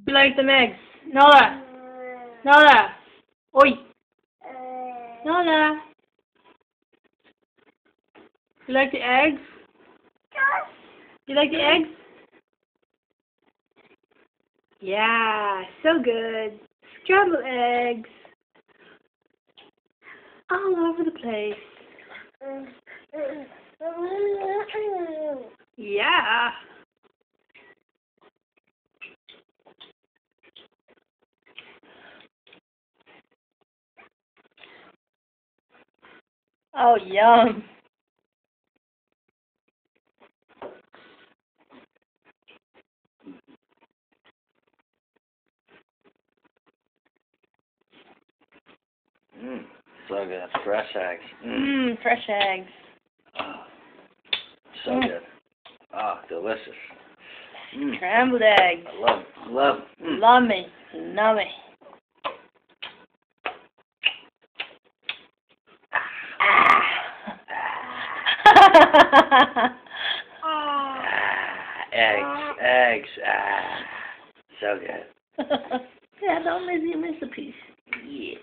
You like them eggs? Nola! Nola! Oi! Nola! You like the eggs? You like the eggs? Yeah, so good. Scrambled eggs. All over the place. Yeah. Oh, yum. So good. Fresh eggs. Fresh eggs. Oh, so good. Oh, delicious. Scrambled eggs. I love. Lummy. Nummy. Eggs. So good. Yeah, don't miss a piece. Yeah.